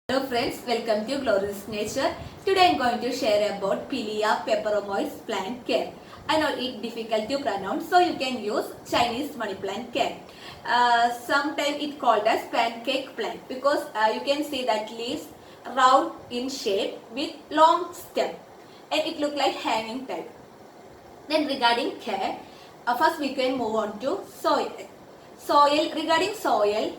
Hello friends, welcome to Glorious Nature. Today I am going to share about Pilia peperomoides plant care. I know it difficult to pronounce, so you can use Chinese money plant care. Sometimes it called as pancake plant because you can see that leaves round in shape with long stem and it look like hanging type. Then regarding care, first we can move on to soil. Regarding soil,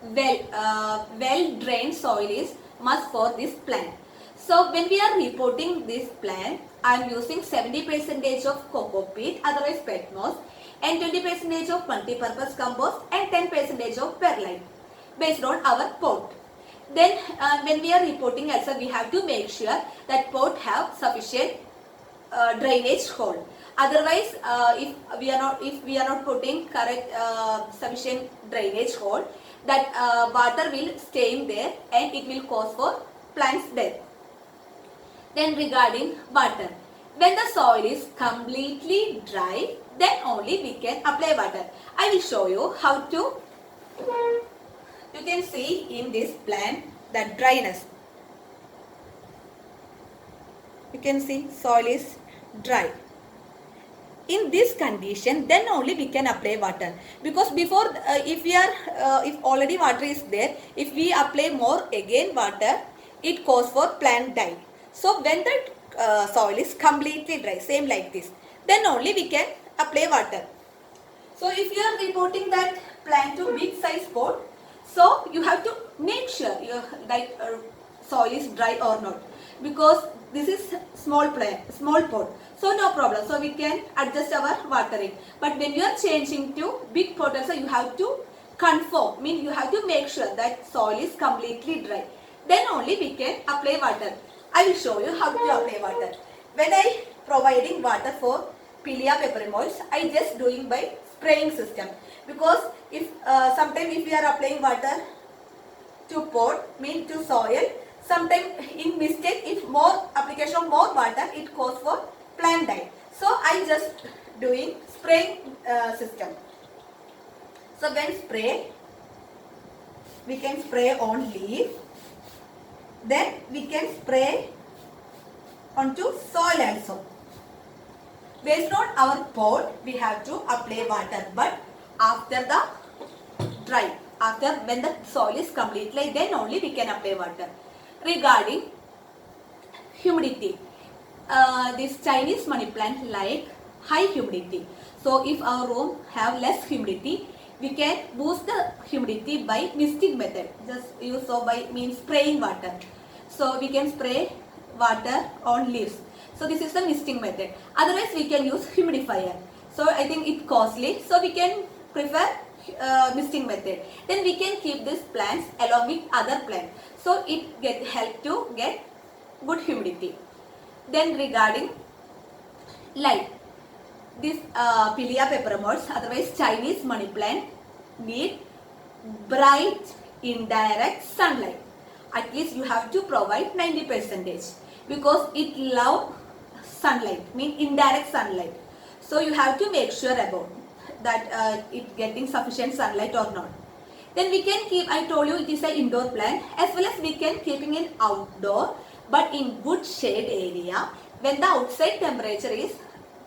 well drained soil is must for this plant. So when we are reporting this plant, I am using 70% of coco peat, otherwise peat moss, and 20% of multi-purpose compost and 10% of perlite based on our pot. Then when we are reporting also, we have to make sure that pot have sufficient drainage hole. Otherwise, if we are not putting correct sufficient drainage hole, that water will stay in there and it will cause for plants death. Then regarding water, when the soil is completely dry, then only we can apply water. I will show you how to. You can see in this plant that dryness. You can see soil is dry. In this condition, then only we can apply water, because before if already water is there, if we apply more again water, it cause for plant die. So when the soil is completely dry, same like this, then only we can apply water. So if you are reporting that plant to big size pot, so you have to make sure your soil is dry or not, because this is small pot, so no problem, so we can adjust our watering. But when you are changing to big pot also, you have to confirm, you have to make sure that soil is completely dry, then only we can apply water. I will show you how to apply water. When I providing water for Pilia peperomoides, I just doing by spraying system, because if sometimes if we are applying water to pot, to soil, sometimes in mistake, if more application of more water, it cause for plant die. So I just doing spraying system. So when spray, we can spray on leaf, then we can spray onto soil also. Based on our pot, we have to apply water, but after the dry, after when the soil is completely, then only we can apply water. Regarding humidity, this Chinese money plant like high humidity. So if our room have less humidity, we can boost the humidity by misting method. Just use so by spraying water. So we can spray water on leaves. So this is the misting method. Otherwise we can use humidifier. So I think it's costly. So we can prefer misting method. Then we can keep these plants along with other plants. So it help to get good humidity. Then regarding light, this Pilia peperomoides, otherwise Chinese money plant, need bright indirect sunlight. At least you have to provide 90%, because it love sunlight, indirect sunlight. So you have to make sure about that it getting sufficient sunlight or not. Then we can keep, I told you it is an indoor plant, as well as we can keeping in outdoor, but in good shade area when the outside temperature is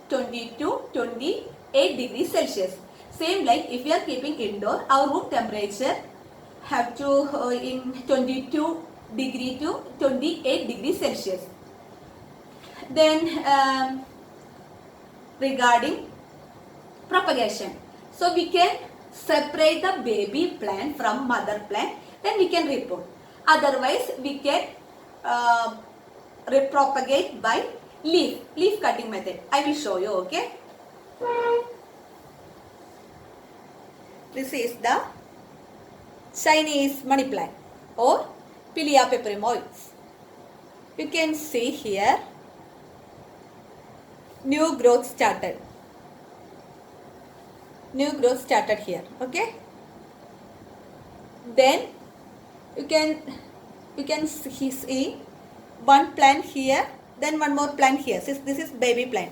20 to 28 degrees Celsius. Same like if we are keeping indoor, our room temperature have to in 22 degree to 28 degrees Celsius. Then regarding propagation, so we can separate the baby plant from mother plant, then we can report. Otherwise we can repropagate by leaf cutting method. I will show you, okay. This is the Chinese money plant or Pilia peperomoides. You can see here new growth started here, okay. Then you can see one plant here, then one more plant here. This is baby plant.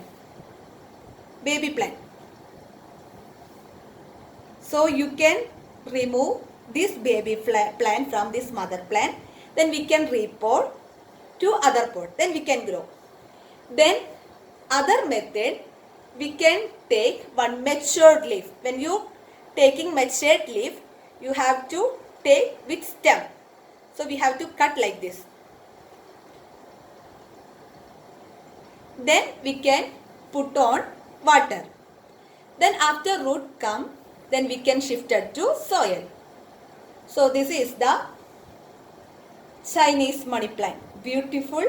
So you can remove this baby plant from this mother plant. then we can repot to other pot, then we can grow. Then other method, we can take one matured leaf. When you taking matured leaf, you have to take with stem. So we have to cut like this. Then we can put on water. Then after root come, then we can shift it to soil. So this is the Chinese money plant. Beautiful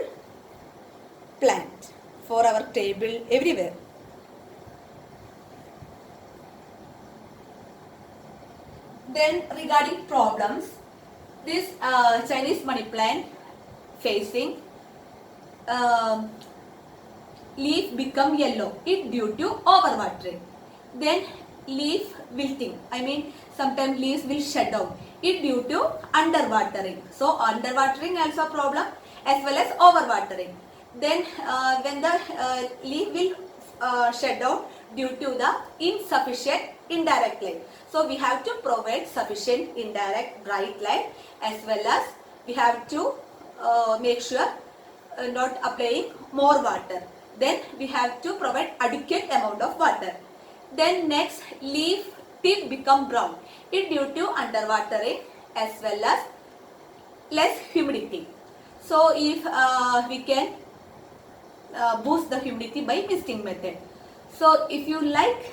plant for our table everywhere. Then regarding problems, this Chinese money plant facing leaf become yellow. It due to overwatering. Then leaf wilting. I mean sometimes leaves will shut down. It due to underwatering. So underwatering also problem as well as overwatering. Then when the leaf will shut down due to the insufficient indirect light. So we have to provide sufficient indirect bright light, as well as we have to make sure not applying more water. Then we have to provide adequate amount of water. Then next, leaf tip become brown. It due to underwatering as well as less humidity. So if we can boost the humidity by misting method. So if you like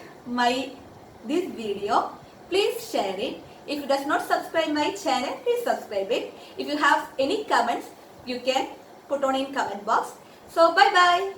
this video, please share it. If you does not subscribe my channel, please subscribe it. If you have any comments, you can put on in comment box. So bye bye.